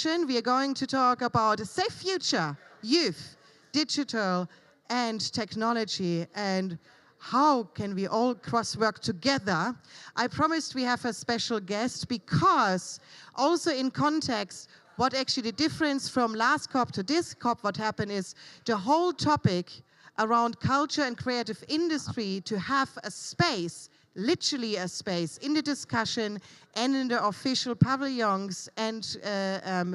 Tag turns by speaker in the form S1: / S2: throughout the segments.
S1: We are going to talk about a safe future, youth, digital, and technology, and how can we all cross-work together. I promised we have a special guest because also in context, what actually the difference from last COP to this COP, what happened is the whole topic around culture and creative industry to have a space, literally a space in the discussion and in the official pavilions and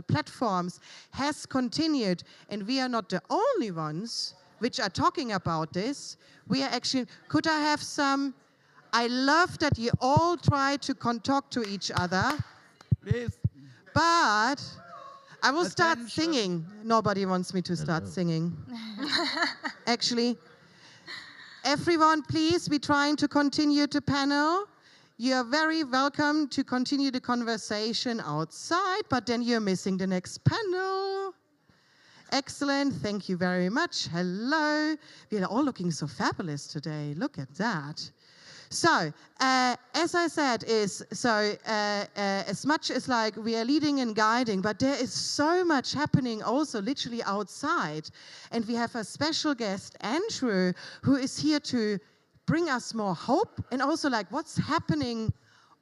S1: platforms has continued. And we are not the only ones which are talking about this. We are actually, could I have some, I love that you all try to talk to each other.
S2: Please.
S1: But I will start singing. Nobody wants me to start singing. Actually, everyone, please be trying to continue the panel. You are very welcome to continue the conversation outside, but then you're missing the next panel. Excellent, thank you very much. Hello. We are all looking so fabulous today. Look at that. So, as I said, as much as like we are leading and guiding, but there is so much happening also literally outside. And we have a special guest, Andrew, who is here to bring us more hope and also like what's happening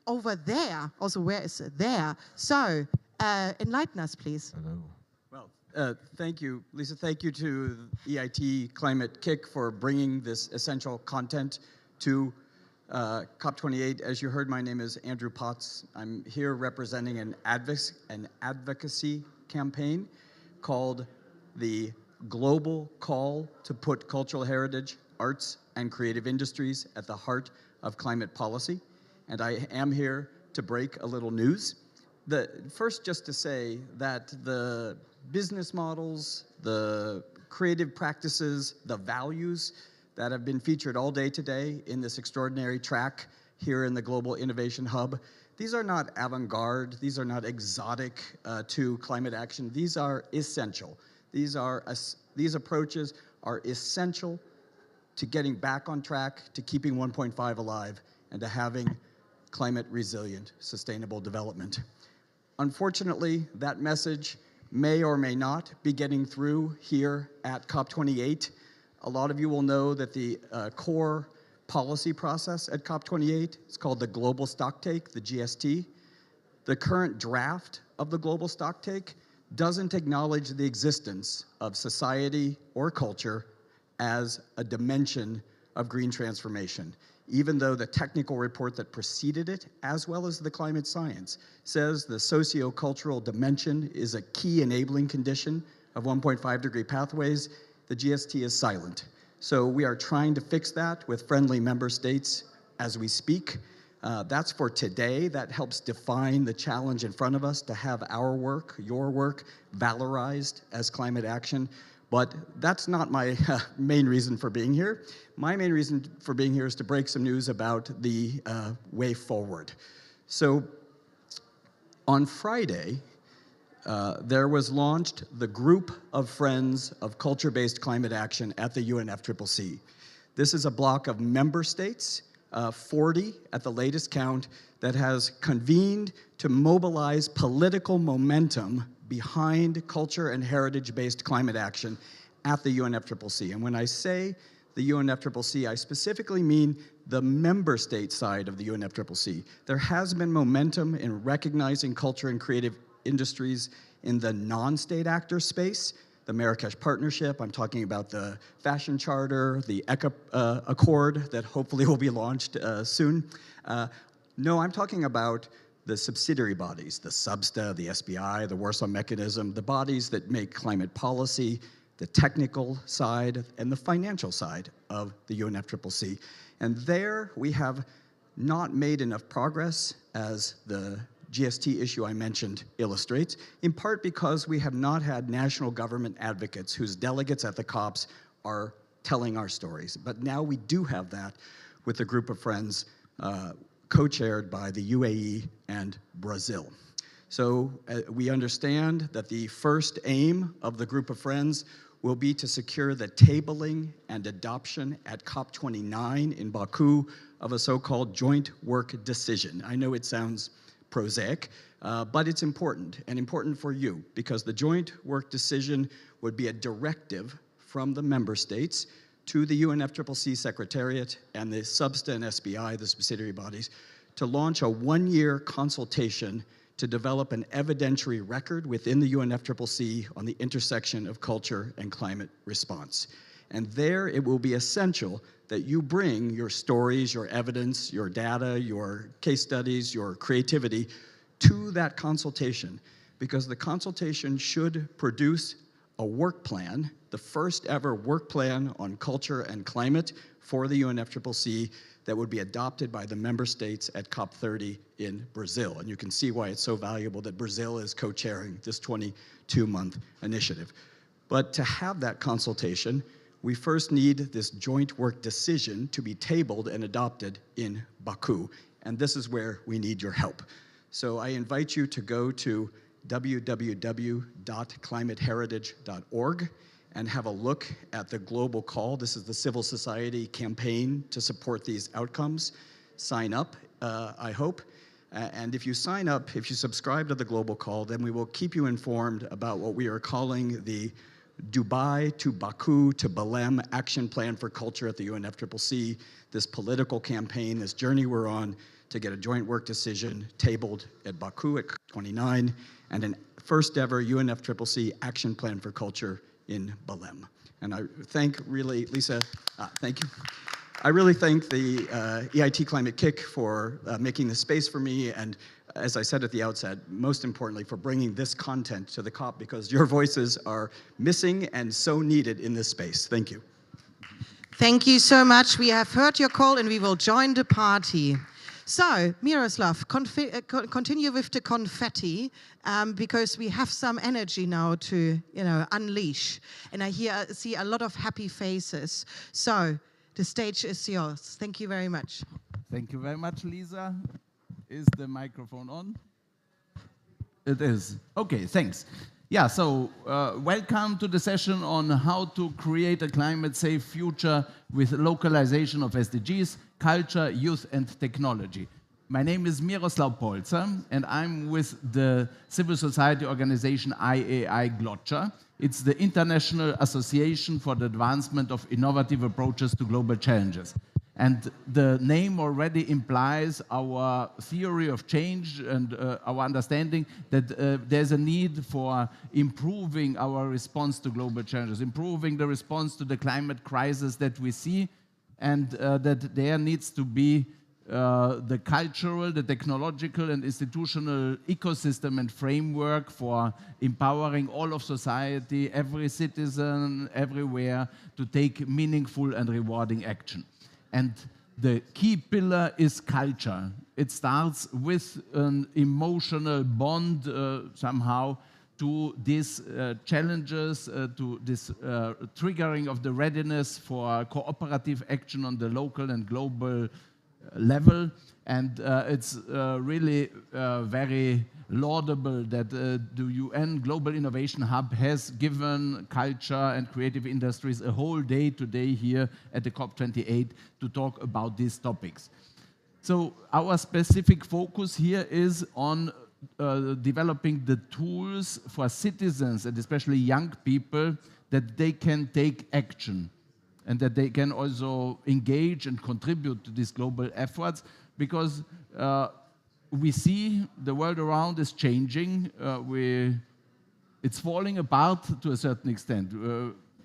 S1: over there. Also, where is it there? So, enlighten us, please.
S2: Hello. Well, thank you, Lisa. Thank you to EIT Climate Kick for bringing this essential content to COP28. As you heard, my name is Andrew Potts. I'm here representing an advocacy campaign called the Global Call to Put Cultural Heritage, Arts, and Creative Industries at the Heart of Climate Policy. And I am here to break a little news. First, just to say that the business models, the creative practices, the values that have been featured all day today in this extraordinary track here in the Global Innovation Hub. These are not avant-garde, these are not exotic to climate action, these are essential. These approaches are essential to getting back on track, to keeping 1.5 alive, and to having climate resilient, sustainable development. Unfortunately, that message may or may not be getting through here at COP28. A lot of you will know that the core policy process at COP28 is called the Global Stocktake, the GST. The current draft of the Global Stocktake doesn't acknowledge the existence of society or culture as a dimension of green transformation, even though the technical report that preceded it, as well as the climate science, says the socio-cultural dimension is a key enabling condition of 1.5 degree pathways. The GST is silent. So we are trying to fix that with friendly member states as we speak. That's for today. That helps define the challenge in front of us to have our work, your work, valorized as climate action. But that's not my main reason for being here. My main reason for being here is to break some news about the way forward. So on Friday, there was launched the Group of Friends of Culture-Based Climate Action at the UNFCCC. This is a block of member states, 40 at the latest count, that has convened to mobilize political momentum behind culture and heritage-based climate action at the UNFCCC. And when I say the UNFCCC, I specifically mean the member state side of the UNFCCC. There has been momentum in recognizing culture and creative industries in the non-state actor space, the Marrakesh Partnership. I'm talking about the Fashion Charter, the ECA Accord that hopefully will be launched soon. No, I'm talking about the subsidiary bodies, the SBSTA, the SBI, the Warsaw Mechanism, the bodies that make climate policy, the technical side, and the financial side of the UNFCCC. And there we have not made enough progress, as the GST issue I mentioned illustrates, in part because we have not had national government advocates whose delegates at the COPs are telling our stories. But now we do have that with the Group of Friends co-chaired by the UAE and Brazil. So we understand that the first aim of the Group of Friends will be to secure the tabling and adoption at COP29 in Baku of a so-called joint work decision. I know it sounds prosaic, but it's important, and important for you, because the joint work decision would be a directive from the member states to the UNFCCC Secretariat and the SBSTA and SBI, the subsidiary bodies, to launch a 1-year consultation to develop an evidentiary record within the UNFCCC on the intersection of culture and climate response. And there it will be essential that you bring your stories, your evidence, your data, your case studies, your creativity to that consultation, because the consultation should produce a work plan, the first ever work plan on culture and climate for the UNFCCC that would be adopted by the member states at COP30 in Brazil. And you can see why it's so valuable that Brazil is co-chairing this 22-month initiative. But to have that consultation, we first need this joint work decision to be tabled and adopted in Baku. And this is where we need your help. So I invite you to go to www.climateheritage.org and have a look at the global call. This is the civil society campaign to support these outcomes. Sign up, I hope. And if you sign up, if you subscribe to the global call, then we will keep you informed about what we are calling the Dubai to Baku to Belém Action Plan for Culture at the UNFCCC, this political campaign, this journey we're on to get a joint work decision tabled at Baku at 29, and a first ever UNFCCC Action Plan for Culture in Belém. And I thank, really, Lisa, thank you. I really thank the EIT Climate Kick for making this space for me, and as I said at the outset, most importantly, for bringing this content to the COP, because your voices are missing and so needed in this space. Thank you.
S1: Thank you so much. We have heard your call and we will join the party. So, Miroslav, continue with the confetti, because we have some energy now to, unleash. And I see a lot of happy faces. So, the stage is yours. Thank you very much.
S3: Thank you very much, Lisa. Is the microphone on? It is. Okay, thanks. Yeah, so welcome to the session on how to create a climate-safe future with localization of SDGs, culture, youth, and technology. My name is Miroslav Polzer, and I'm with the civil society organization IAI Glotcha. It's the International Association for the Advancement of Innovative Approaches to Global Challenges. And the name already implies our theory of change and our understanding that there's a need for improving our response to global challenges, improving the response to the climate crisis that we see, and that there needs to be the cultural, the technological, and institutional ecosystem and framework for empowering all of society, every citizen, everywhere, to take meaningful and rewarding action. And the key pillar is culture. It starts with an emotional bond somehow to these challenges, to this triggering of the readiness for cooperative action on the local and global level. And it's really very laudable that the UN Global Innovation Hub has given culture and creative industries a whole day today here at the COP28 to talk about these topics. So our specific focus here is on developing the tools for citizens, and especially young people, that they can take action and that they can also engage and contribute to these global efforts, because we see the world around is changing. It's falling apart to a certain extent.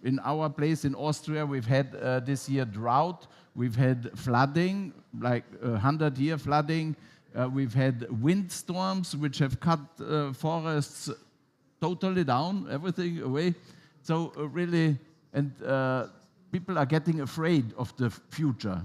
S3: In our place in Austria, we've had this year drought, we've had flooding, like 100-year flooding, we've had windstorms which have cut forests totally down, everything away. So really, and people are getting afraid of the future.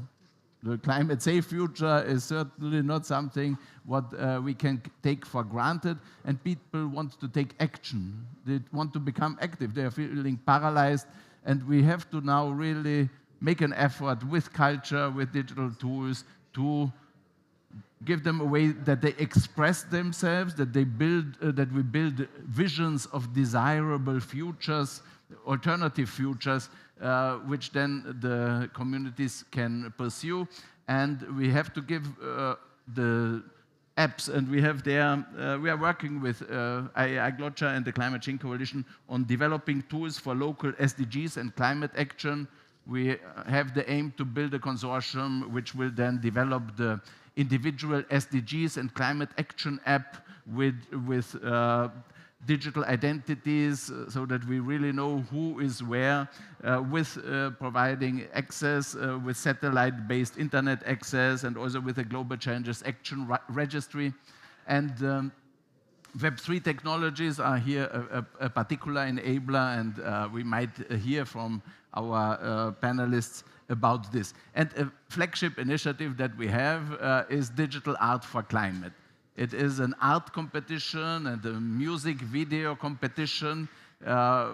S3: The climate-safe future is certainly not something what we can take for granted, and people want to take action. They want to become active. They are feeling paralyzed, and we have to now really make an effort with culture, with digital tools, to give them a way that they express themselves, that they build, that we build visions of desirable futures, alternative futures, which then the communities can pursue. And we have to give the apps, and we have there, we are working with IAGLOCHA and the Climate Change Coalition on developing tools for local SDGs and climate action. We have the aim to build a consortium which will then develop the individual SDGs and climate action app with digital identities so that we really know who is where, with providing access, with satellite-based internet access, and also with a global challenges action registry. And Web3 technologies are here a particular enabler, and we might hear from our panelists about this. And a flagship initiative that we have is Digital Art for Climate. It is an art competition and a music video competition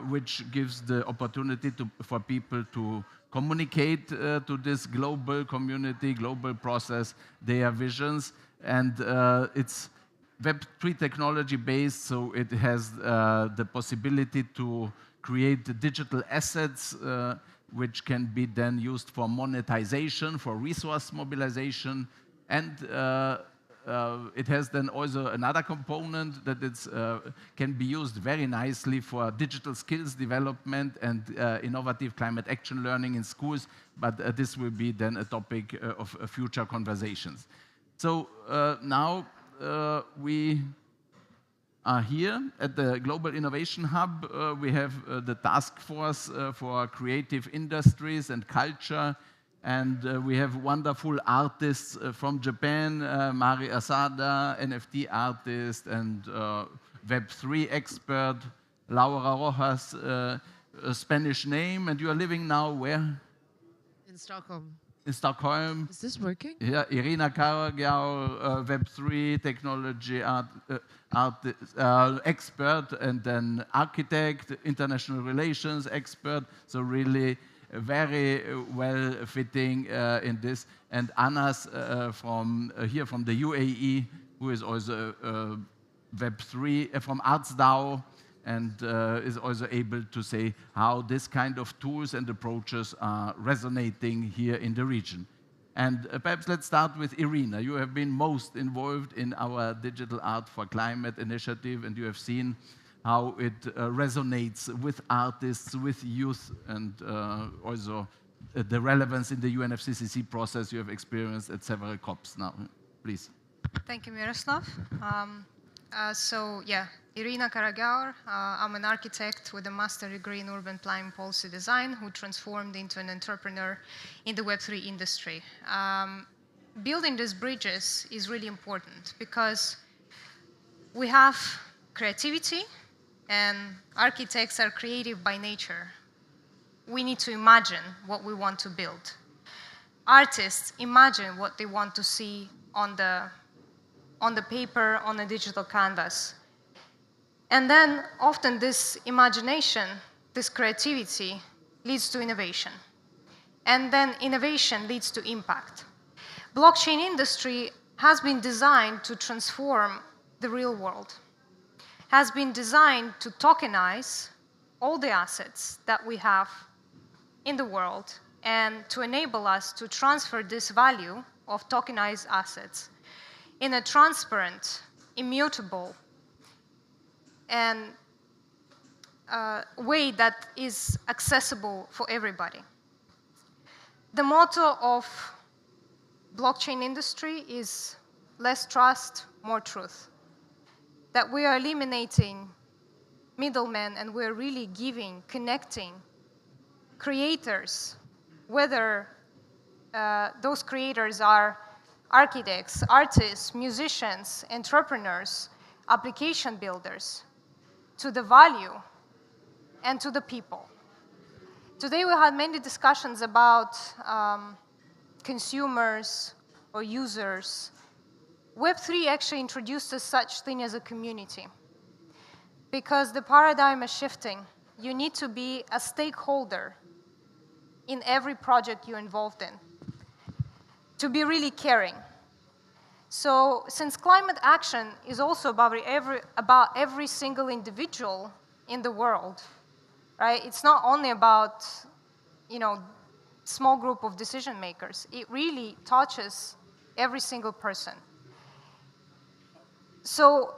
S3: which gives the opportunity for people to communicate to this global community, global process, their visions. And it's Web3 technology based, so it has the possibility to create digital assets which can be then used for monetization, for resource mobilization, and it has then also another component that it can be used very nicely for digital skills development and innovative climate action learning in schools, but this will be then a topic of future conversations. So now we are here at the Global Innovation Hub. We have the task force for creative industries and culture. And we have wonderful artists from Japan, Mari Asada, NFT artist, and Web3 expert, Laura Rojas, a Spanish name. And you are living now where?
S1: In Stockholm.
S3: In Stockholm.
S1: Is this working?
S3: Yeah, Irina Karagau, Web3 technology expert, and then architect, international relations expert. So really very well fitting in this. And Anas from here from the UAE, who is also Web3 from ArtsDAO, and is also able to say how this kind of tools and approaches are resonating here in the region. And perhaps let's start with Irina. You have been most involved in our Digital Art for Climate initiative, and you have seen how it resonates with artists, with youth, and also the relevance in the UNFCCC process you have experienced at several COPs now. Please.
S4: Thank you, Miroslav. So yeah, Irina Karagaur. I'm an architect with a master degree in urban planning policy design who transformed into an entrepreneur in the Web3 industry. Building these bridges is really important because we have creativity, and architects are creative by nature. We need to imagine what we want to build. Artists imagine what they want to see on the paper, on a digital canvas. And then often this imagination, this creativity leads to innovation. And then innovation leads to impact. Blockchain industry has been designed to transform the real world, has been designed to tokenize all the assets that we have in the world and to enable us to transfer this value of tokenized assets in a transparent, immutable, and way that is accessible for everybody. The motto of blockchain industry is less trust, more truth. That we are eliminating middlemen and we're really giving, connecting creators, whether those creators are architects, artists, musicians, entrepreneurs, application builders, to the value and to the people. Today we had many discussions about consumers or users. Web3 actually introduced us such thing as a community because the paradigm is shifting. You need to be a stakeholder in every project you're involved in to be really caring. So since climate action is also about every single individual in the world, right? It's not only about, small group of decision makers. It really touches every single person. So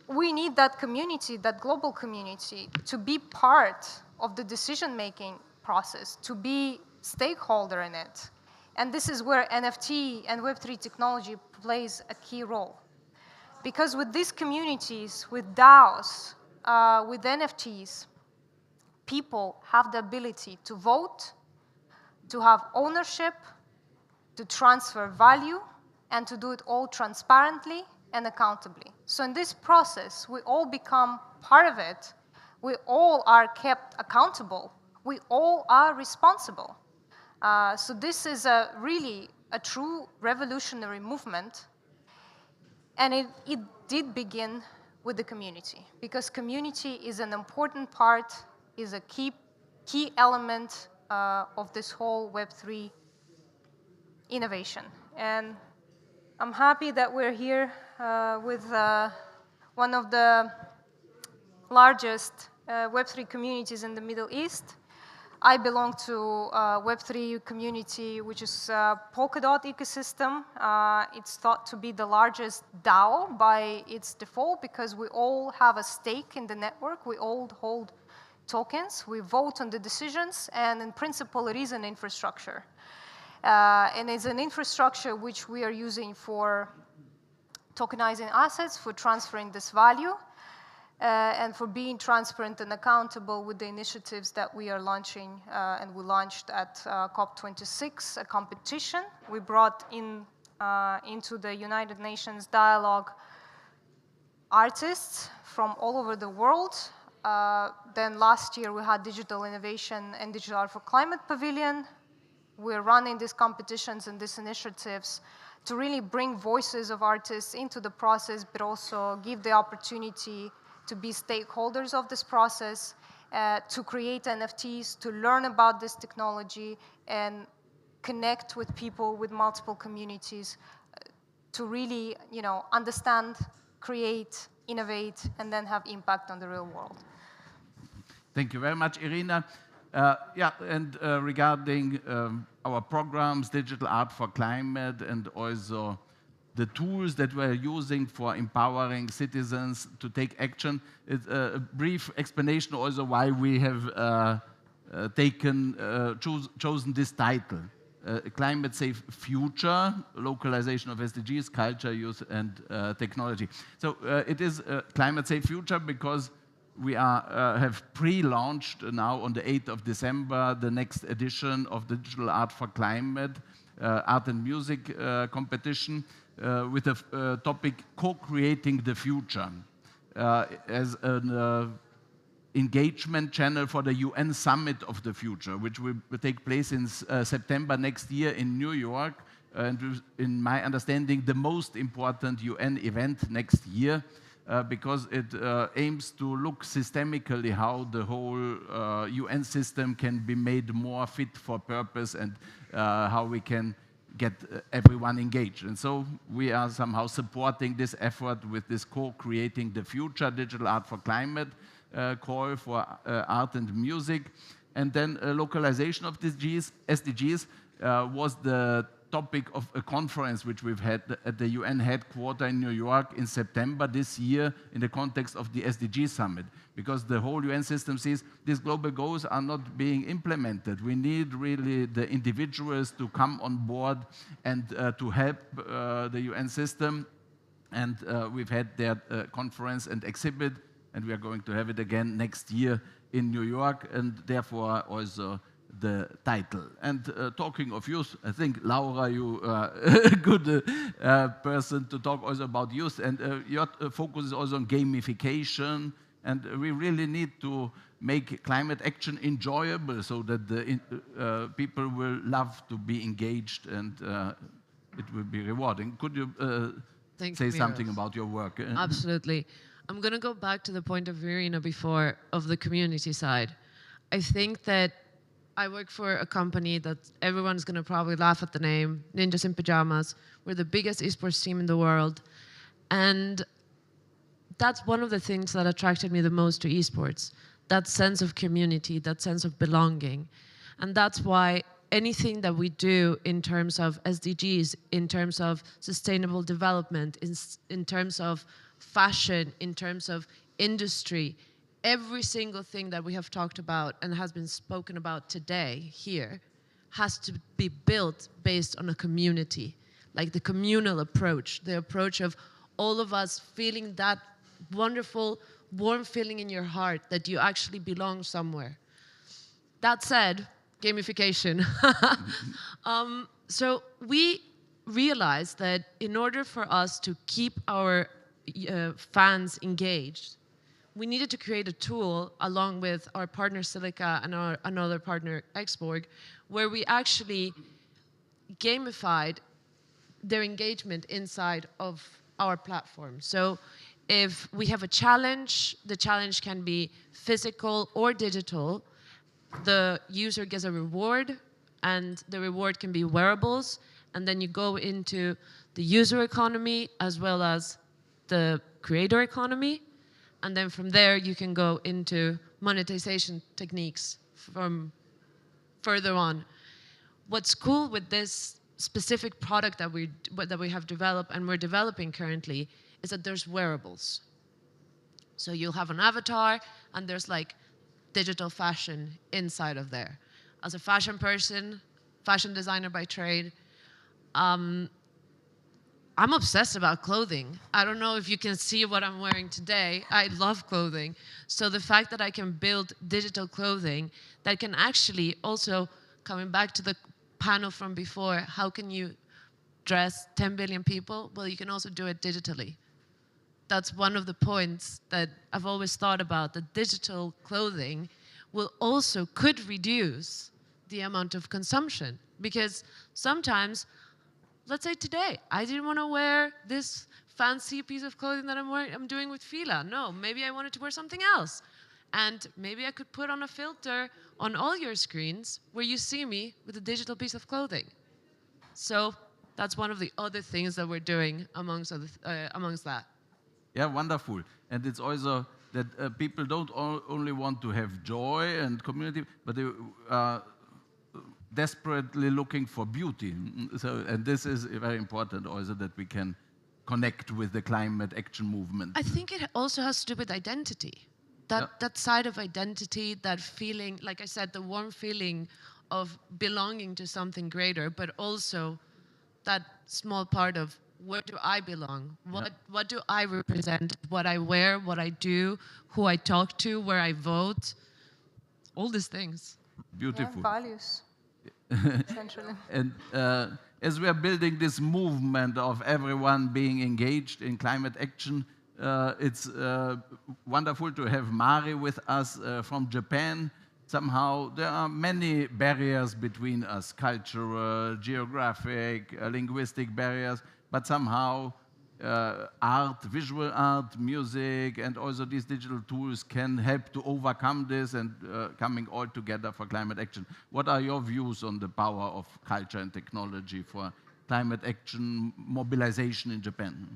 S4: we need that community, that global community, to be part of the decision-making process, to be stakeholder in it. And this is where NFT and Web3 technology plays a key role. Because with these communities, with DAOs, with NFTs, people have the ability to vote, to have ownership, to transfer value, and to do it all transparently and accountably. So in this process, we all become part of it. We all are kept accountable. We all are responsible. So this is really a true revolutionary movement. And it did begin with the community, because community is an important part, is a key element of this whole Web3 innovation. And I'm happy that we're here with one of the largest Web3 communities in the Middle East. I belong to a Web3 community, which is Polkadot ecosystem. It's thought to be the largest DAO by its default, because we all have a stake in the network. We all hold tokens. We vote on the decisions, and in principle, it is an infrastructure. And it's an infrastructure which we are using for tokenizing assets, for transferring this value, and for being transparent and accountable with the initiatives that we are launching. And we launched at COP26, a competition. We brought into the United Nations dialogue artists from all over the world. Then last year we had Digital Innovation and Digital Art for Climate Pavilion. We're running these competitions and these initiatives to really bring voices of artists into the process, but also give the opportunity to be stakeholders of this process, to create NFTs, to learn about this technology, and connect with people with multiple communities to really, understand, create, innovate, and then have impact on the real world.
S3: Thank you very much, Irina. Regarding our programs, Digital Art for Climate, and also the tools that we're using for empowering citizens to take action, it's a brief explanation also why we have chosen this title. Climate Safe Future, Localization of SDGs, Culture, Youth, and Technology. So it is Climate Safe Future because we have pre-launched now on the 8th of December the next edition of the Digital Art for Climate Art and Music competition with the topic Co-Creating the Future as an engagement channel for the UN Summit of the Future, which will take place in September next year in New York, and in my understanding the most important UN event next year. Because it aims to look systemically how the whole UN system can be made more fit for purpose, and how we can get everyone engaged. And so we are somehow supporting this effort with this Co-Creating the Future Digital Art for Climate call for art and music. And then localization of SDGs was the topic of a conference which we've had at the UN headquarters in New York in September this year in the context of the SDG summit, because the whole UN system sees these global goals are not being implemented. We need really the individuals to come on board and to help the UN system. And we've had their conference and exhibit, and we are going to have it again next year in New York, and therefore also the title. And talking of youth, I think, Laura, you are a good person to talk also about youth, and your focus is also on gamification, and we really need to make climate action enjoyable so that the people will love to be engaged, and it will be rewarding. Could you say something about your work?
S5: Absolutely. I'm going to go back to the point of Irina before, of the community side. I think that I work for a company that everyone's going to probably laugh at the name, Ninjas in Pajamas. We're the biggest esports team in the world. And that's one of the things that attracted me the most to esports, that sense of community, that sense of belonging. And that's why anything that we do in terms of SDGs, in terms of sustainable development, in terms of fashion, in terms of industry, every single thing that we have talked about and has been spoken about today here has to be built based on a community, like the communal approach, the approach of all of us feeling that wonderful, warm feeling in your heart that you actually belong somewhere. That said, gamification. So we realized that in order for us to keep our fans engaged, we needed to create a tool along with our partner Silica and our another partner Xborg, where we actually gamified their engagement inside of our platform. So if we have a challenge, the challenge can be physical or digital. The user gets a reward, and the reward can be wearables, and then you go into the user economy as well as the creator economy, and then from there you can go into monetization techniques from further on. What's cool with this specific product that we have developed and we're developing currently is that there's wearables. So you'll have an avatar, and there's like digital fashion inside of there. As a fashion person, fashion designer by trade, I'm obsessed about clothing. I don't know if you can see what I'm wearing today. I love clothing. So the fact that I can build digital clothing that can actually also, coming back to the panel from before, how can you dress 10 billion people? Well, you can also do it digitally. That's one of the points that I've always thought about, that digital clothing could reduce the amount of consumption. Because sometimes, let's say today, I didn't want to wear this fancy piece of clothing that I'm doing with Fila. No, maybe I wanted to wear something else. And maybe I could put on a filter on all your screens where you see me with a digital piece of clothing. So that's one of the other things that we're doing amongst that.
S3: Yeah, wonderful. And it's also that people don't only want to have joy and community, but they are desperately looking for beauty. So, and this is very important also, that we can connect with the climate action movement.
S5: I think it also has to do with identity. That side of identity, that feeling, like I said, the warm feeling of belonging to something greater, but also that small part of, where do I belong? What do I represent? What I wear, what I do, who I talk to, where I vote, all these things.
S3: Beautiful.
S4: Yeah, values, essentially.
S3: And as we are building this movement of everyone being engaged in climate action, it's wonderful to have Mari with us from Japan. Somehow there are many barriers between us, cultural, geographic, linguistic barriers, but somehow art, visual art, music, and also these digital tools can help to overcome this and coming all together for climate action. What are your views on the power of culture and technology for climate action mobilization in Japan?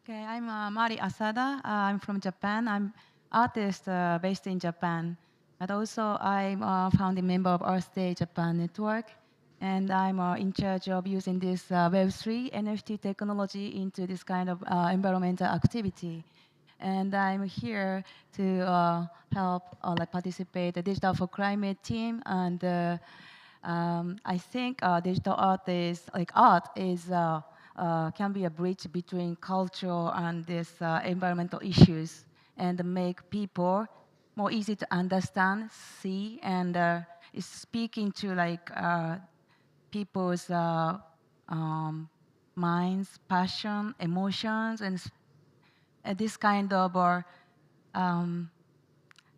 S6: Okay, I'm Mari Asada. I'm from Japan. I'm artist based in Japan. But also I'm a founding member of Earth Day Japan Network. And I'm in charge of using this Web3 NFT technology into this kind of environmental activity. And I'm here to help participate the Digital for Climate team. And I think digital art is, can be a bridge between culture and this environmental issues, and make people more easy to understand, see, and is speaking to people's minds, passion, emotions, and this kind of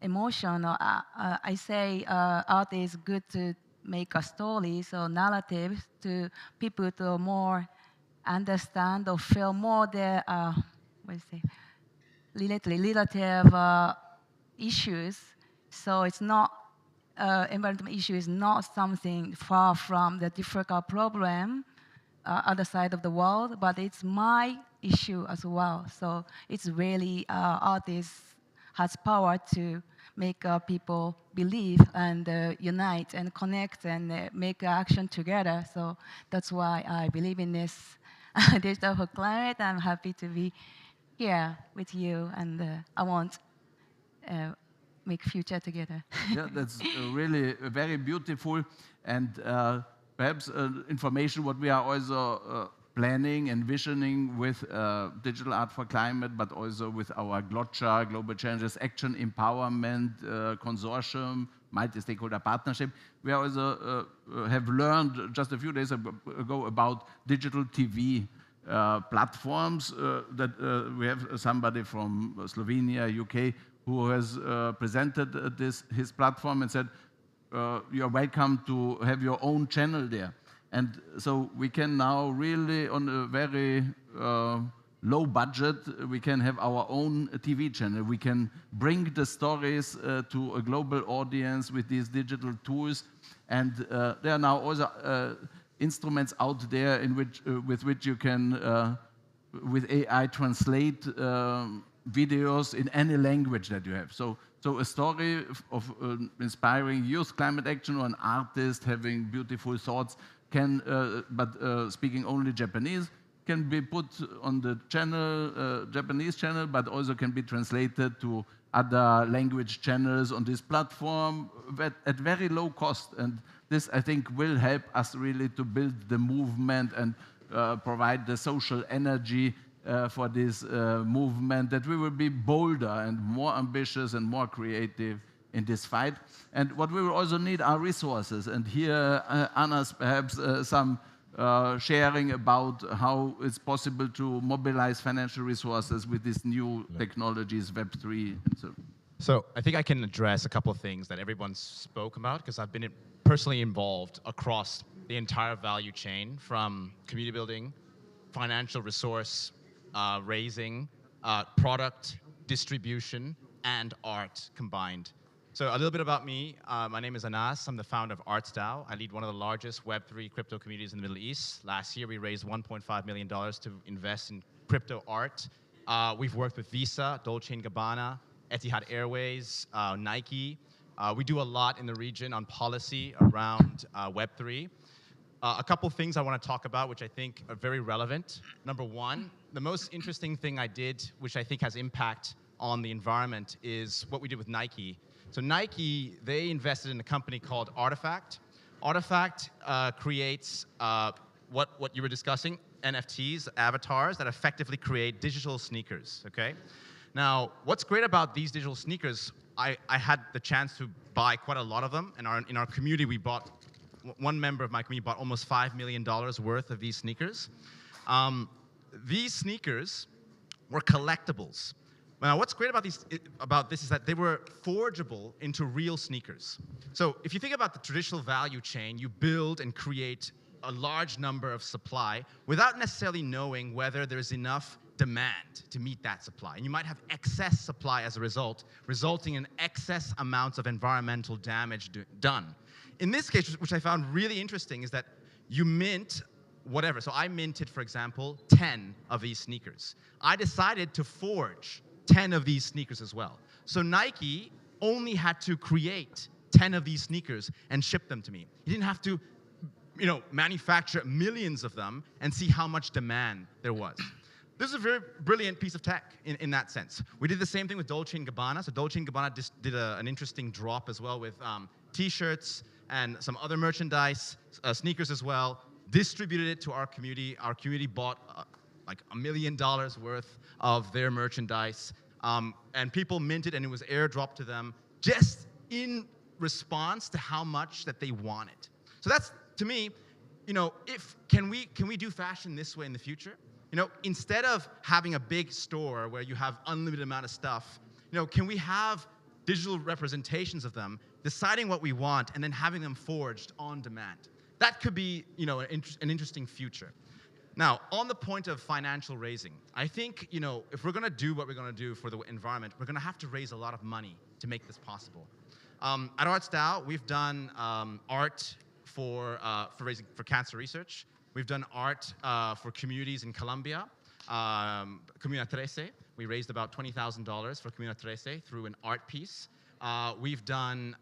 S6: emotion. I say art is good to make a story, so narratives to people to more understand or feel more the relative issues. So it's not environmental issue is not something far from the difficult problem other side of the world, but it's my issue as well. So it's really artists has power to make people believe and unite and connect and make action together. So that's why I believe in this digital for climate. I'm happy to be here with you, and I want make future together.
S3: Yeah, that's really very beautiful, and perhaps information what we are also planning and visioning with Digital Art for Climate, but also with our GLOCHA, Global Challenges Action Empowerment Consortium, multi-stakeholder partnership. We also have learned just a few days ago about digital TV platforms that we have somebody from Slovenia, UK, who has presented his platform and said, you're welcome to have your own channel there. And so we can now really, on a very low budget, we can have our own TV channel. We can bring the stories to a global audience with these digital tools. And there are now also instruments out there in which, with which you can, with AI, translate videos in any language that you have. So a story of inspiring youth climate action, or an artist having beautiful thoughts can, but speaking only Japanese, can be put on the channel, Japanese channel, but also can be translated to other language channels on this platform at very low cost. And this, I think, will help us really to build the movement and provide the social energy for this movement, that we will be bolder and more ambitious and more creative in this fight. And what we will also need are resources. And here, Anna's perhaps some sharing about how it's possible to mobilize financial resources with these new technologies, Web3 and so on.
S7: So I think I can address a couple of things that everyone spoke about, because I've been personally involved across the entire value chain, from community building, financial resource raising, product distribution, and art combined. So a little bit about me. My name is Anas. I'm the founder of ArtsDAO. I lead one of the largest Web3 crypto communities in the Middle East. Last year, we raised $1.5 million to invest in crypto art. We've worked with Visa, Dolce & Gabbana, Etihad Airways, Nike. We do a lot in the region on policy around Web3. A couple things I want to talk about, which I think are very relevant. Number one, the most interesting thing I did, which I think has impact on the environment, is what we did with Nike. So Nike, they invested in a company called Artifact. Artifact creates what you were discussing, NFTs, avatars, that effectively create digital sneakers, okay? Now, what's great about these digital sneakers, I had the chance to buy quite a lot of them. In our community, we bought, one member of my community bought almost $5 million worth of these sneakers. These sneakers were collectibles. Now, what's great about this is that they were forgeable into real sneakers. So if you think about the traditional value chain, you build and create a large number of supply without necessarily knowing whether there's enough demand to meet that supply. And you might have excess supply as a result, resulting in excess amounts of environmental damage done. In this case, which I found really interesting, is that you mint whatever. So I minted, for example, 10 of these sneakers. I decided to forge 10 of these sneakers as well. So Nike only had to create 10 of these sneakers and ship them to me. He didn't have to, manufacture millions of them and see how much demand there was. This is a very brilliant piece of tech in that sense. We did the same thing with Dolce & Gabbana. So Dolce & Gabbana just did an interesting drop as well with T-shirts and some other merchandise, sneakers as well, distributed it to our community. Our community bought like $1 million worth of their merchandise, and people minted, and it was airdropped to them just in response to how much that they wanted. So that's, to me, can we do fashion this way in the future? Instead of having a big store where you have unlimited amount of stuff, can we have digital representations of them, deciding what we want, and then having them forged on demand? That could be, an interesting future. Now, on the point of financial raising, I think, if we're going to do what we're going to do for the environment, we're going to have to raise a lot of money to make this possible. At ArtsDAO, we've done art for cancer research. We've done art for communities in Colombia, Comuna 13. We raised about $20,000 for Comuna 13 through an art piece. We've done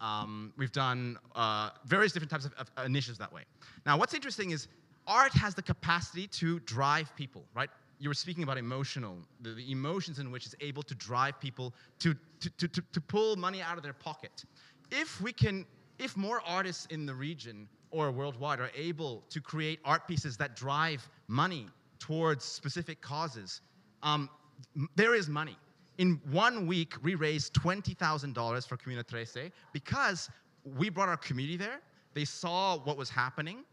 S7: various different types of initiatives that way. Now, what's interesting is art has the capacity to drive people, right? you were speaking about the emotions in which it's able to drive people to pull money out of their pocket. If more artists in the region or worldwide are able to create art pieces that drive money towards specific causes, there is money. In 1 week, we raised $20,000 for Comuna 13 because we brought our community there. They saw what was happening.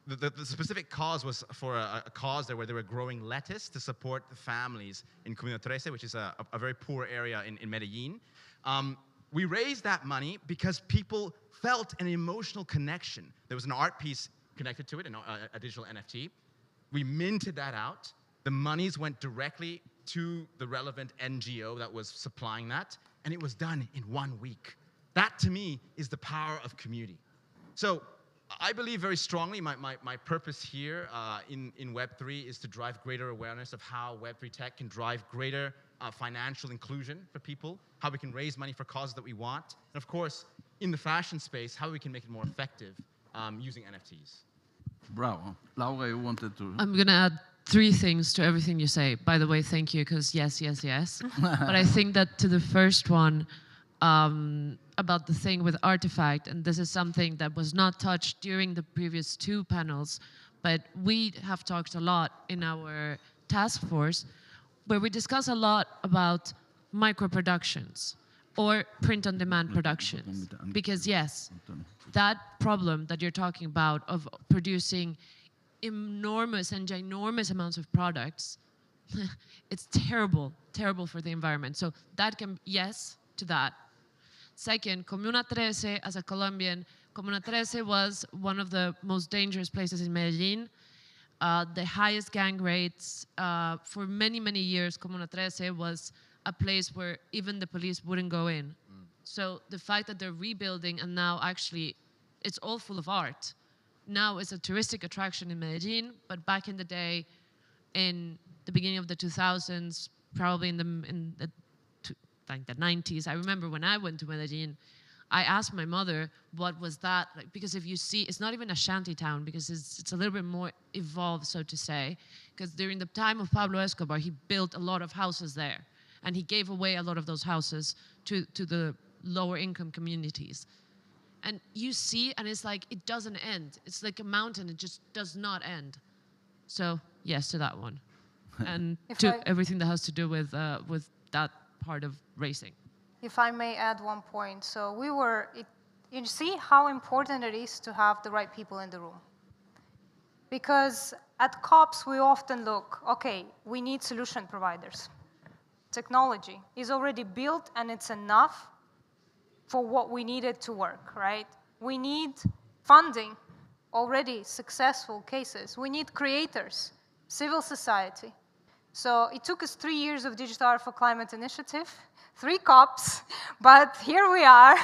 S7: The specific cause was for a cause there where they were growing lettuce to support the families in Comuna 13, which is a very poor area in Medellin. We raised that money because people felt an emotional connection. There was an art piece connected to it, a digital NFT. We minted that out. The monies went directly to the relevant NGO that was supplying that, and it was done in 1 week. That, to me, is the power of community. So I believe very strongly, my purpose here in Web3 is to drive greater awareness of how Web3 tech can drive greater financial inclusion for people, how we can raise money for causes that we want, and of course, in the fashion space, how we can make it more effective using NFTs.
S3: Bravo. Laura, you wanted to...
S5: I'm going to add 3 things to everything you say. By the way, thank you, because yes, yes, yes. But I think that to the first one, about the thing with Artifact, and this is something that was not touched during the previous 2 panels, but we have talked a lot in our task force, where we discuss a lot about micro-productions or print-on-demand productions. Because yes, that problem that you're talking about of producing enormous and ginormous amounts of products, it's terrible, terrible for the environment. So that can, yes, to that. Second, Comuna 13, as a Colombian, Comuna 13 was one of the most dangerous places in Medellin. The highest gang rates. For many, many years, Comuna 13 was a place where even the police wouldn't go in. So the fact that they're rebuilding and now actually it's all full of art. Now it's a touristic attraction in Medellin, but back in the day, in the beginning of the 2000s, probably in the 90s, I remember when I went to Medellin, I asked my mother, what was that like? Because if you see, it's not even a shanty town because it's a little bit more evolved, so to say. Because during the time of Pablo Escobar, he built a lot of houses there. And he gave away a lot of those houses to the lower income communities. And you see, and it's like, it doesn't end. It's like a mountain, it just does not end. So yes to that one. And to everything that has to do with that part of racing.
S4: If I may add one point. So you see how important it is to have the right people in the room. Because at COPs, we often look, okay, we need solution providers. Technology is already built and it's enough for what we needed to work, right? We need funding, already successful cases. We need creators, civil society. So it took us 3 years of Digital Art for Climate initiative, 3 COPs, but here we are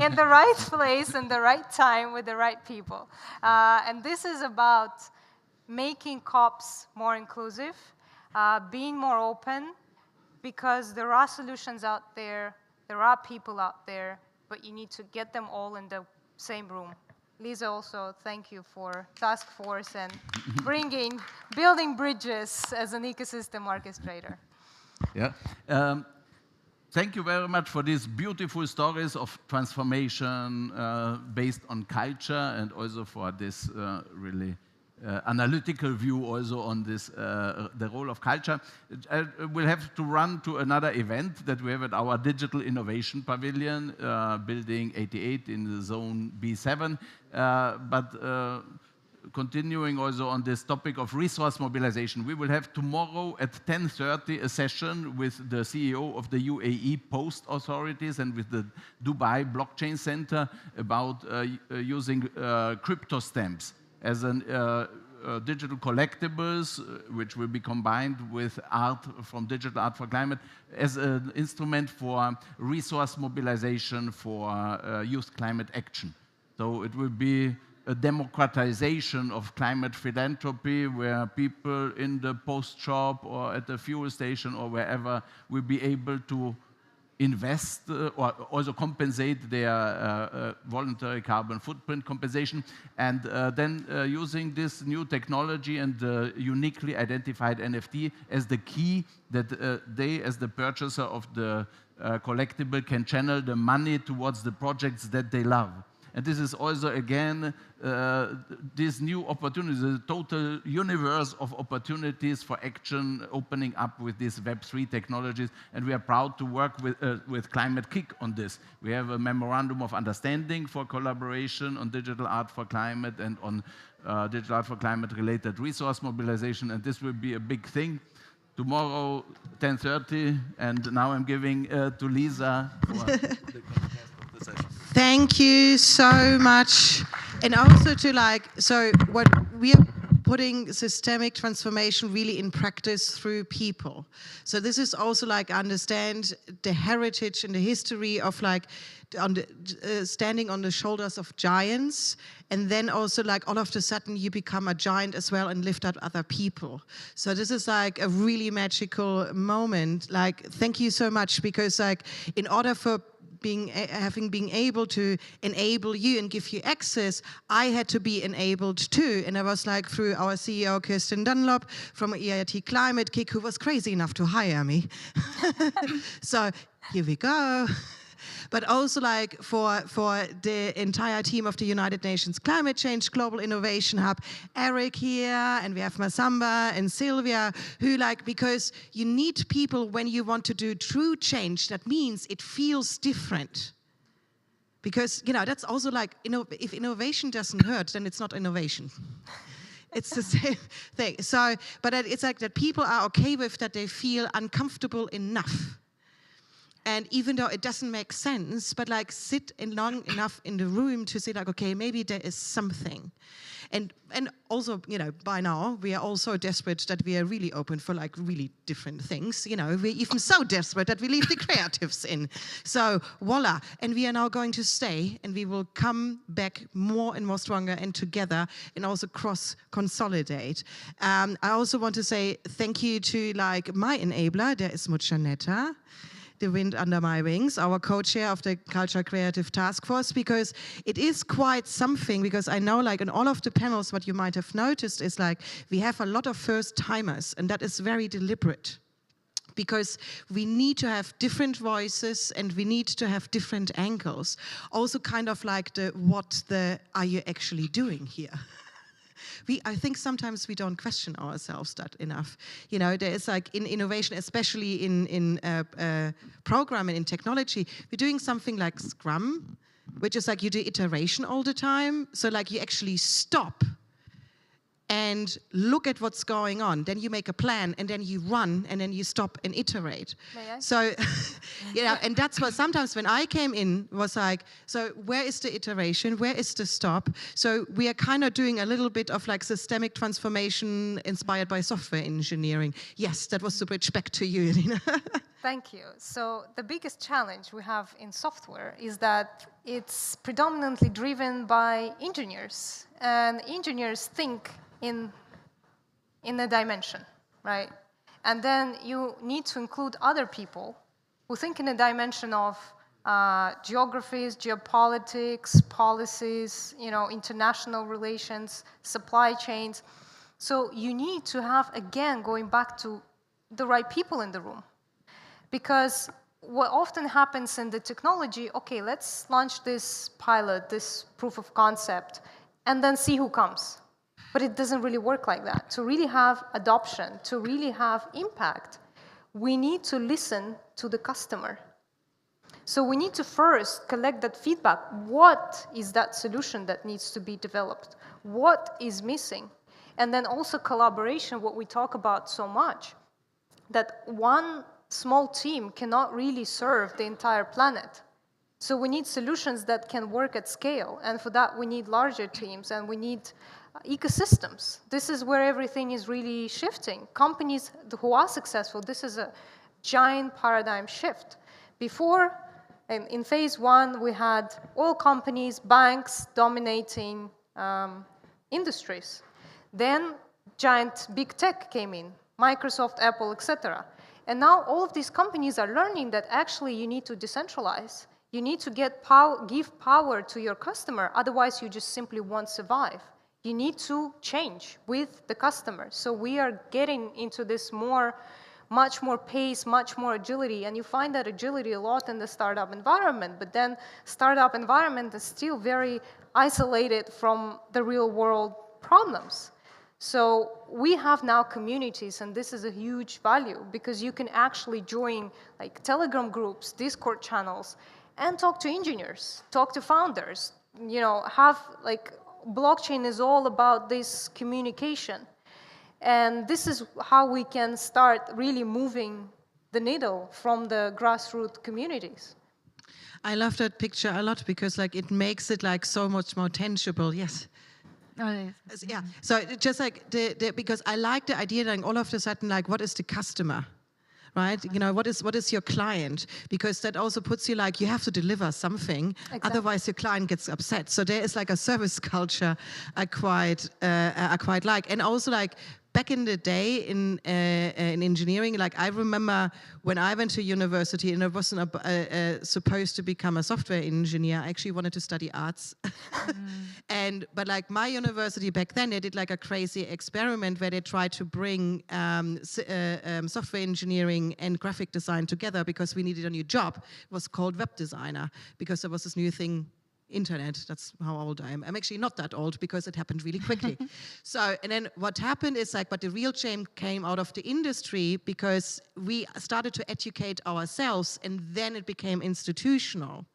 S4: in the right place and the right time with the right people. And this is about making COPs more inclusive, being more open, because there are solutions out there are people out there, but you need to get them all in the same room. Lisa, also, thank you for task force and building bridges as an ecosystem orchestrator.
S3: Yeah. Thank you very much for these beautiful stories of transformation based on culture, and also for this really analytical view also on this, the role of culture. We'll have to run to another event that we have at our Digital Innovation Pavilion, Building 88 in the Zone B7. But continuing also on this topic of resource mobilization, we will have tomorrow at 10:30 a session with the CEO of the UAE Post Authorities and with the Dubai Blockchain Center about using crypto stamps as an digital collectibles, which will be combined with art from Digital Art for Climate as an instrument for resource mobilization for youth climate action. So it will be a democratization of climate philanthropy, where people in the post shop or at the fuel station or wherever will be able to invest or also compensate their voluntary carbon footprint compensation, and then using this new technology and uniquely identified NFT as the key that they, as the purchaser of the collectible, can channel the money towards the projects that they love. And this is also, again, this new opportunity, the total universe of opportunities for action opening up with these Web3 technologies. And we are proud to work with Climate Kick on this. We have a memorandum of understanding for collaboration on digital art for climate and on digital art for climate-related resource mobilization. And this will be a big thing. Tomorrow, 10:30, and now I'm giving to Lisa for the rest of the session.
S1: Thank you so much. And also to so what we are putting systemic transformation really in practice through people. So this is also understand the heritage and the history of standing on the shoulders of giants, and then also all of a sudden you become a giant as well and lift up other people. So this is a really magical moment. Thank you so much, because in order for being able to enable you and give you access, I had to be enabled too. And I was through our CEO, Kirsten Dunlop from EIT Climate Kick, who was crazy enough to hire me. So here we go. But also for the entire team of the United Nations Climate Change Global Innovation Hub, Eric here, and we have Masamba and Sylvia, who because you need people when you want to do true change. That means it feels different. Because, that's also if innovation doesn't hurt, then it's not innovation. It's the same thing. So, but it's that people are okay with that, they feel uncomfortable enough. And even though it doesn't make sense, but sit long enough in the room to say okay, maybe there is something. And also, by now, we are also desperate that we are really open for really different things. We're even so desperate that we leave the creatives in. So voila. And we are now going to stay, and we will come back more and more stronger and together, and also cross-consolidate. I also want to say thank you to my enabler, there is Muchanetta, the wind under my wings, our co-chair of the Culture Creative Task Force, because it is quite something, because I know in all of the panels, what you might have noticed is we have a lot of first-timers, and that is very deliberate, because we need to have different voices and we need to have different angles. Also kind of what are you actually doing here? I think sometimes we don't question ourselves that enough. There is in innovation, especially in programming, in technology, we're doing something like Scrum, which is you do iteration all the time. So you actually stop and look at what's going on. Then you make a plan, and then you run, and then you stop and iterate. So, and that's what sometimes when I came in was so where is the iteration? Where is the stop? So we are kind of doing a little bit of systemic transformation inspired by software engineering. Yes, that was the bridge back to you, Irina.
S4: Thank you. So the biggest challenge we have in software is that it's predominantly driven by engineers, and engineers think in a dimension, right? And then you need to include other people who think in a dimension of geographies, geopolitics, policies, international relations, supply chains. So you need to have, again, going back to the right people in the room. Because what often happens in the technology, okay, let's launch this pilot, this proof of concept, and then see who comes. But it doesn't really work like that. To really have adoption, to really have impact, we need to listen to the customer. So we need to first collect that feedback. What is that solution that needs to be developed? What is missing? And then also collaboration, what we talk about so much, that one small team cannot really serve the entire planet. So we need solutions that can work at scale. And for that, we need larger teams, and we need ecosystems. This is where everything is really shifting. Companies who are successful, this is a giant paradigm shift. Before, in phase one, we had oil companies, banks dominating industries. Then giant big tech came in, Microsoft, Apple, etc. And now all of these companies are learning that actually you need to decentralize. You need to give power to your customer, otherwise you just simply won't survive. You need to change with the customer. So we are getting into this much more pace, much more agility, and you find that agility a lot in the startup environment, but then startup environment is still very isolated from the real world problems. So we have now communities, and this is a huge value because you can actually join like Telegram groups, Discord channels, and talk to engineers, talk to founders, have like blockchain is all about this communication. And this is how we can start really moving the needle from the grassroots communities.
S1: I love that picture a lot because like it makes it like so much more tangible. Yes. Yeah. So just like because I like the idea that all of a sudden, like, what is the customer? Right? What is your client? Because that also puts you like, you have to deliver something, exactly. Otherwise your client gets upset. So there is like a service culture I quite like. And also like, back in the day in engineering, like I remember when I went to university and I wasn't supposed to become a software engineer. I actually wanted to study arts. But like my university back then, they did like a crazy experiment where they tried to bring software engineering and graphic design together because we needed a new job. It was called web designer because there was this new thing, internet. That's how old I am. I'm actually not that old because it happened really quickly. So, and then what happened is like, but the real change came out of the industry because we started to educate ourselves and then it became institutional.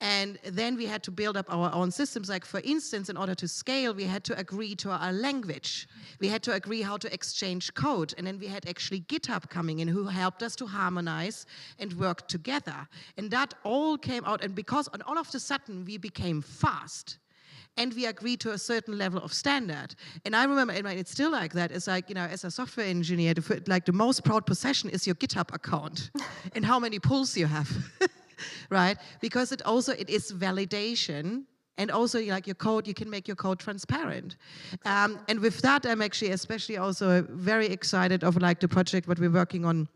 S1: And then we had to build up our own systems. Like, for instance, in order to scale, we had to agree to our language. We had to agree how to exchange code. And then we had actually GitHub coming in who helped us to harmonize and work together. And that all came out. And because all of a sudden we became fast, and we agreed to a certain level of standard. And I remember, and it's still like that, it's like, as a software engineer, the most proud possession is your GitHub account and how many pulls you have. Right? Because it is validation, and also like your code, you can make your code transparent. And with that, I'm actually especially also very excited of like the project what we're working on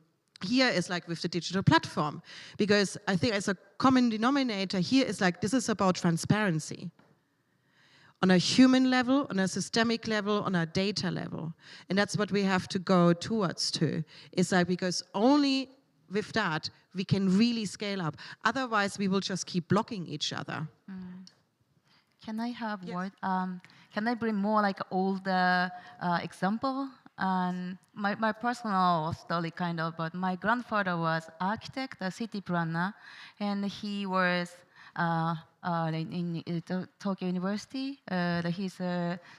S1: here is like with the digital platform, because I think as a common denominator here is like, this is about transparency on a human level, on a systemic level, on a data level. And that's what we have to go towards to. It's like, because only with that, we can really scale up. Otherwise, we will just keep blocking each other.
S6: Can I have
S1: Yes.
S6: word? Can I bring more like old example? And my personal story kind of, but my grandfather was architect, a city planner, and he was in Tokyo University. He's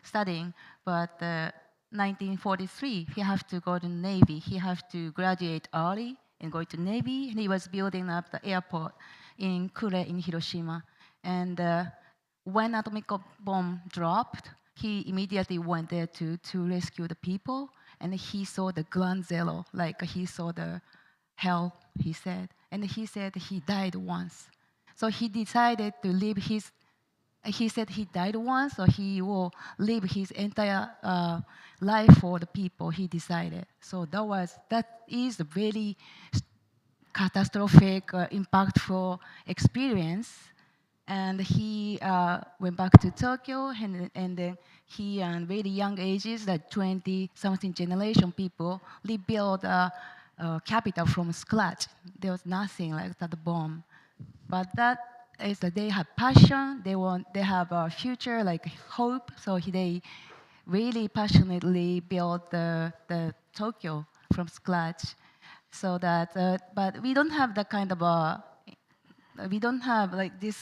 S6: studying, but 1943, he have to go to Navy. He have to graduate early and go to Navy. And he was building up the airport in Kure in Hiroshima. And when atomic bomb dropped, he immediately went there to rescue the people. And he saw the ground zero, like he saw the hell, he said. And he said he died once. So he decided to live he said he died once, so he will live his entire life for the people, he decided. So that is a very catastrophic, impactful experience. And he went back to Tokyo, and then he, at very young ages, like 20-something generation people, rebuilt a capital from scratch. There was nothing like that bomb. But that is that they have passion, they have a future, like hope, so they really passionately built the Tokyo from scratch. So that, but we don't have that kind of we don't have like this,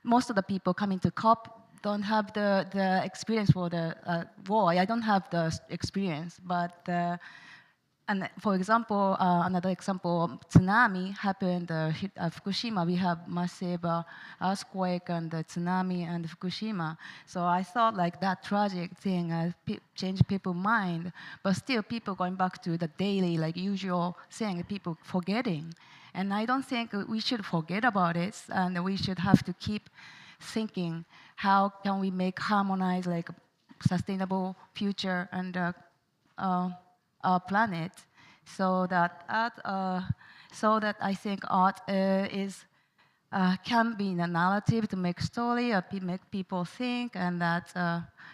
S6: most of the people coming to COP don't have the experience for the war. I don't have the experience, but and for example, another example, tsunami happened at Fukushima. We have massive earthquake and tsunami and Fukushima. So I thought like that tragic thing changed people's mind, but still people going back to the daily, like usual thing, people forgetting. And I don't think we should forget about it, and we should have to keep thinking, how can we make harmonize like sustainable future and our planet. So that I think art can be a narrative to make story or make people think, and that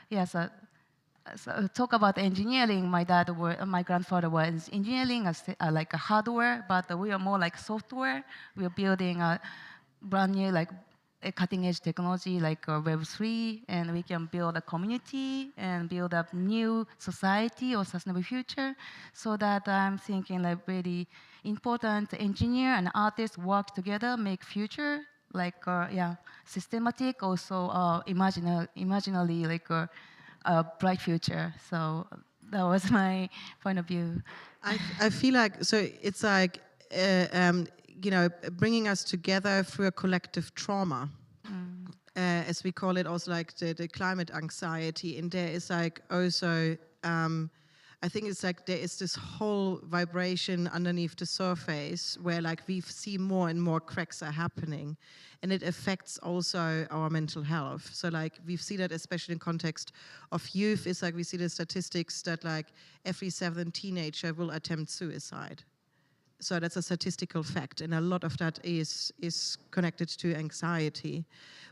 S6: yes. So talk about engineering. My grandfather was engineering, like a hardware, but we are more like software. We are building a brand new, like a cutting-edge technology, like Web3, and we can build a community and build up new society or sustainable future. So that I'm thinking like really important engineer and artist work together, make future like systematic, also imaginally like a bright future. So that was my point of view.
S1: I feel like, so it's like, bringing us together through a collective trauma. As we call it, also like the climate anxiety. And there is like also, I think it's like there is this whole vibration underneath the surface where like we see more and more cracks are happening, and it affects also our mental health. So like we've seen that especially in context of youth. It's like we see the statistics that like every 7th teenager will attempt suicide. So that's a statistical fact, and a lot of that is connected to anxiety.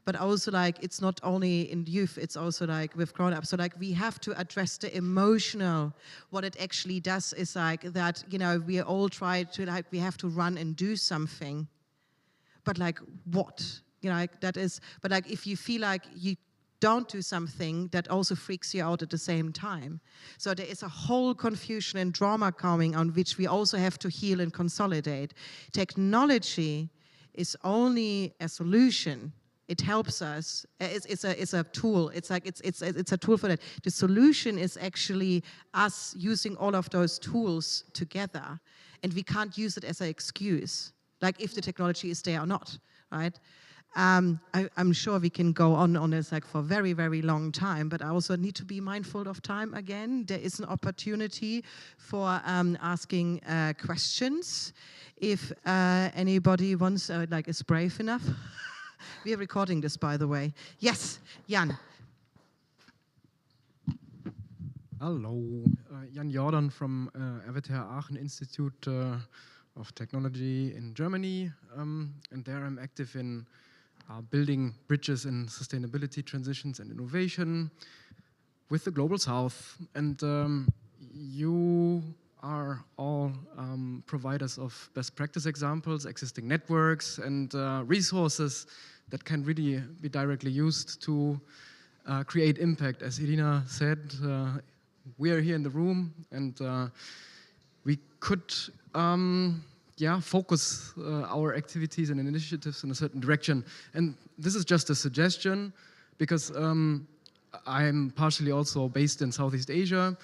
S1: But also like it's not only in youth, it's also like with grown-ups. So like we have to address the emotional. What it actually does is like that, we all try to like, we have to run and do something. But like what? Like that is, but like if you feel like you don't do something, that also freaks you out at the same time. So there is a whole confusion and drama coming on which we also have to heal and consolidate. Technology is only a solution. It helps us. It's a tool. It's like it's a tool for that. The solution is actually us using all of those tools together, and we can't use it as an excuse, like if the technology is there or not, right? I'm sure we can go on this like for a very, very long time, but I also need to be mindful of time again. There is an opportunity for asking questions. If anybody wants, is brave enough. We are recording this, by the way. Yes, Jan.
S8: Hello, Jan Jordan from RWTH Aachen Institute of Technology in Germany, and there I'm active in building bridges in sustainability transitions and innovation with the Global South. And you are all providers of best practice examples, existing networks, and resources that can really be directly used to create impact. As Irina said, we are here in the room, and we could focus our activities and initiatives in a certain direction. And this is just a suggestion, because I'm partially also based in Southeast Asia,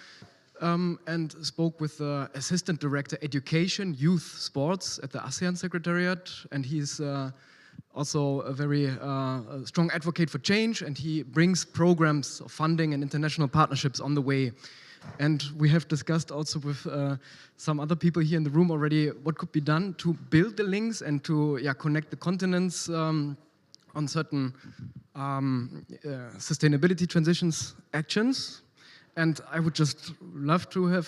S8: and spoke with the Assistant Director Education, Youth, Sports at the ASEAN Secretariat, and he's also a very strong advocate for change, and he brings programs of funding and international partnerships on the way. And we have discussed also with some other people here in the room already what could be done to build the links and to connect the continents on certain sustainability transitions actions. And I would just love to have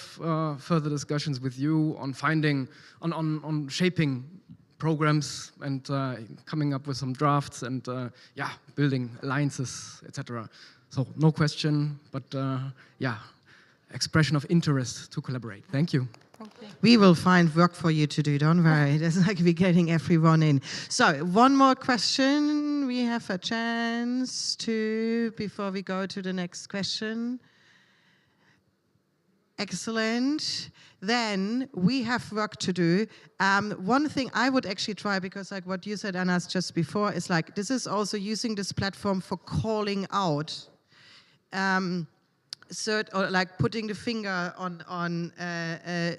S8: further discussions with you on on shaping programs and coming up with some drafts and building alliances, etc. So no question, but expression of interest to collaborate. Thank you.
S6: Okay.
S1: We will find work for you to do, don't worry. It's like we're getting everyone in. So one more question. We have a chance to, before we go to the next question. Excellent. Then we have work to do. One thing I would actually try, because like what you said, Anas, just before, is like this is also using this platform for calling out, or like putting the finger on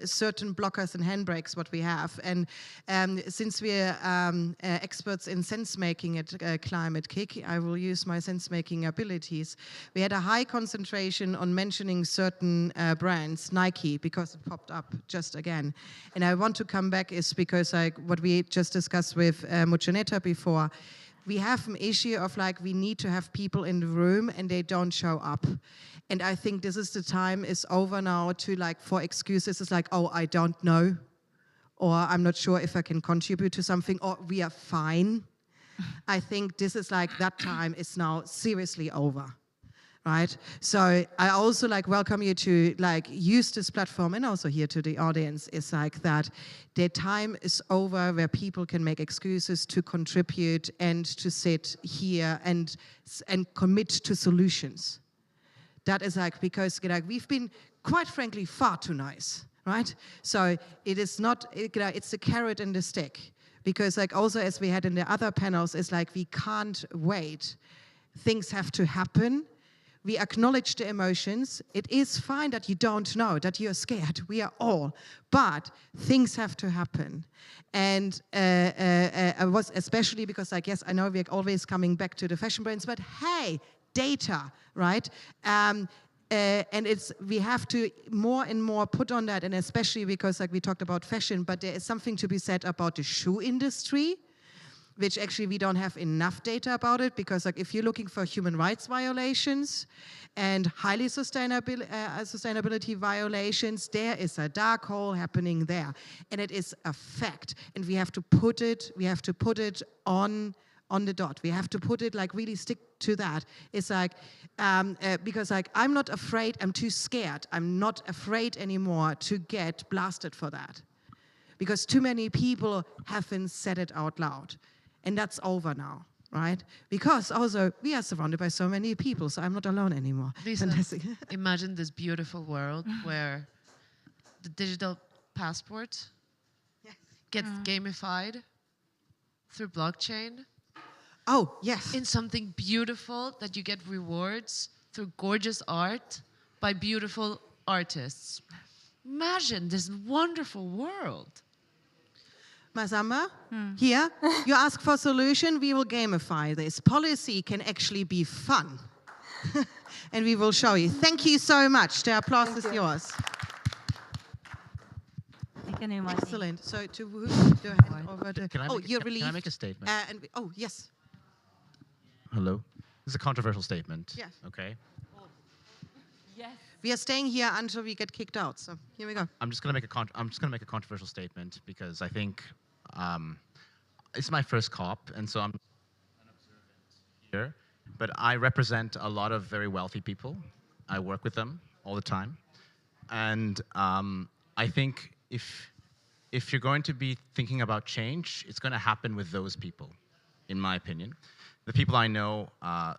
S1: certain blockers and handbrakes what we have. And since we're experts in sense making at Climate Kick, I will use my sense making abilities. We had a high concentration on mentioning certain brands, Nike, because it popped up just again. And I want to come back is because like what we just discussed with Muchaneta before, we have an issue of like, we need to have people in the room and they don't show up. And I think this is the time is over now to like, for excuses, it's like, oh, I don't know, or I'm not sure if I can contribute to something, or we are fine. I think this is like, that time is now seriously over. Right? So I also like welcome you to like use this platform, and also here to the audience is like that the time is over where people can make excuses to contribute and to sit here and commit to solutions. That is like, because like, we've been quite frankly far too nice, right? So it is not, it's the carrot and the stick. Because like also as we had in the other panels, it's like we can't wait. Things have to happen. We acknowledge the emotions. It is fine that you don't know, that you're scared. We are all. But things have to happen. And I was, especially because I guess I know we're always coming back to the fashion brands, but hey, data, right? And we have to more and more put on that, and especially because like we talked about fashion, but there is something to be said about the shoe industry, which actually we don't have enough data about it, because like if you're looking for human rights violations and highly sustainability violations, there is a dark hole happening there, and it is a fact, and we have to put it on the dot. We have to put it like really stick to that. It's like because like I'm not afraid, I'm too scared. I'm not afraid anymore to get blasted for that, because too many people haven't said it out loud. And that's over now, right? Because also we are surrounded by so many people, so I'm not alone anymore.
S5: Lisa, imagine this beautiful world where the digital passport gets gamified through blockchain.
S1: Oh, yes.
S5: In something beautiful that you get rewards through gorgeous art by beautiful artists. Imagine this wonderful world.
S1: Mazamba, here, you ask for a solution, we will gamify this. Policy can actually be fun. And we will show you. Thank you so much. The applause is yours. Excellent. So to who do I hand over to?
S7: Can I make a statement?
S1: Yes.
S7: Hello? This is a controversial statement.
S1: Yes.
S7: Okay.
S6: Yes.
S1: We are staying here until we get kicked out. So here we go.
S7: I'm just gonna make a controversial statement, because I think it's my first COP, and so I'm an observant here. But I represent a lot of very wealthy people. I work with them all the time, and I think if you're going to be thinking about change, it's going to happen with those people, in my opinion. The people I know,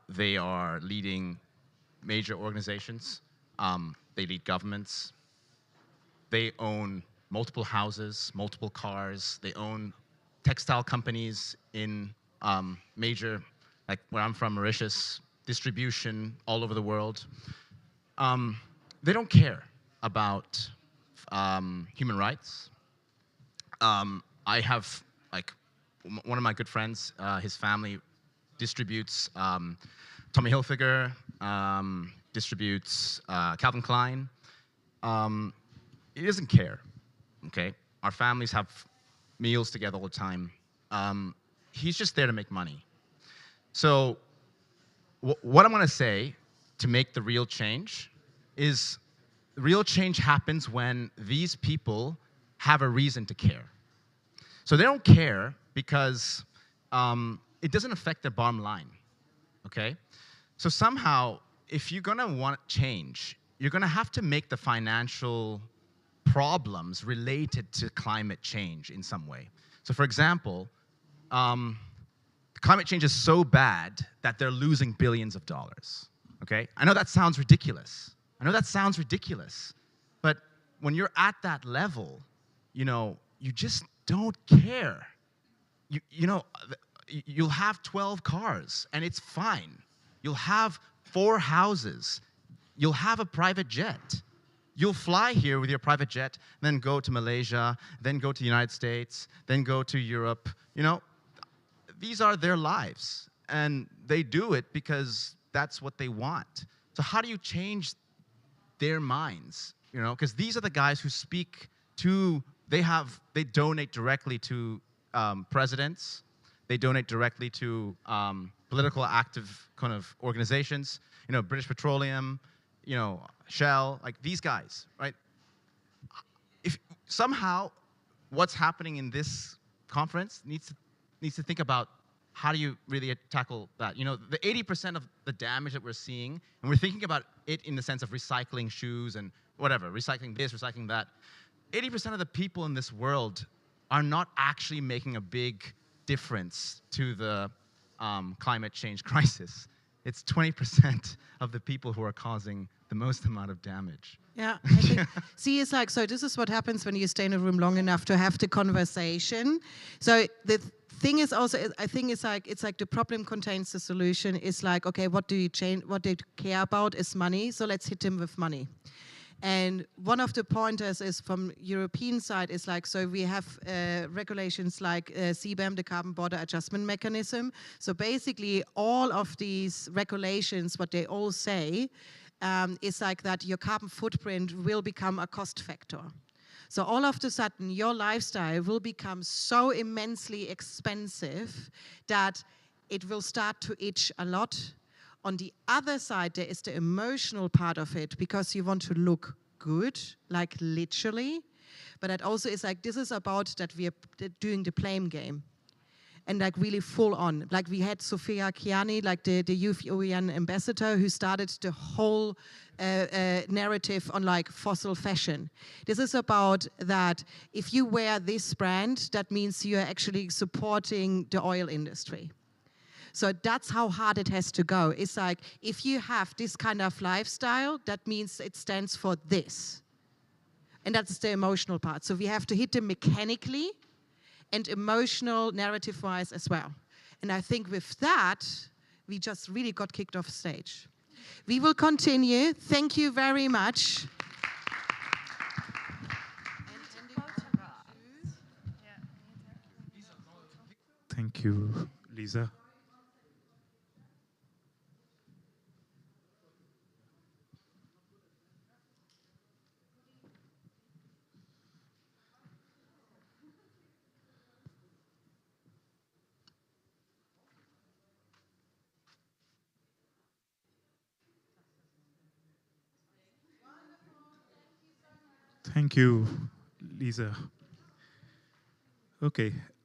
S7: they are leading major organizations. They lead governments. They own multiple houses, multiple cars. They own textile companies in major, like where I'm from, Mauritius, distribution all over the world. They don't care about human rights. I have, like, one of my good friends, his family distributes Tommy Hilfiger, distributes Calvin Klein. He doesn't care, okay? Our families have meals together all the time. He's just there to make money. So what I want to say to make the real change is real change happens when these people have a reason to care. So they don't care because it doesn't affect their bottom line, okay? So somehow, if you're gonna want change, you're gonna have to make the financial problems related to climate change in some way. So for example, climate change is so bad that they're losing billions of dollars, okay? I know that sounds ridiculous. But when you're at that level, you know, you just don't care. You'll have 12 cars and it's fine. You'll have 4 houses. You'll have a private jet. You'll fly here with your private jet, then go to Malaysia, then go to the United States, then go to Europe. You know, these are their lives, and they do it because that's what they want. So how do you change their minds? You know, because these are the guys who speak to, they donate directly to presidents. They donate directly to political active kind of organizations. You know, British Petroleum, you know, Shell, like these guys, right? If somehow what's happening in this conference needs to think about how do you really tackle that? You know, the 80% of the damage that we're seeing, and we're thinking about it in the sense of recycling shoes and whatever, recycling this, recycling that. 80% of the people in this world are not actually making a big difference to the climate change crisis. It's 20% of the people who are causing the most amount of damage.
S1: Yeah, I think, see, it's like, so this is what happens when you stay in a room long enough to have the conversation. So the thing is also, I think it's like the problem contains the solution. It's like, okay, what do you change? What they care about is money, so let's hit them with money. And one of the pointers is from European side is like, so we have regulations like CBAM, the Carbon Border Adjustment Mechanism. So basically all of these regulations, what they all say, is like that your carbon footprint will become a cost factor. So all of a sudden, your lifestyle will become so immensely expensive that it will start to itch a lot. On the other side, there is the emotional part of it, because you want to look good, like literally. But it also is like, this is about that we are doing the blame game. And like really full on. Like we had Sofia Chiani, like the Youth UN ambassador, who started the whole narrative on like fossil fashion. This is about that if you wear this brand, that means you're actually supporting the oil industry. So that's how hard it has to go. It's like, if you have this kind of lifestyle, that means it stands for this. And that's the emotional part. So we have to hit them mechanically and emotional, narrative-wise as well. And I think with that, we just really got kicked off stage. We will continue. Thank you very much.
S9: Thank you, Lisa. Thank you, Lisa. Okay,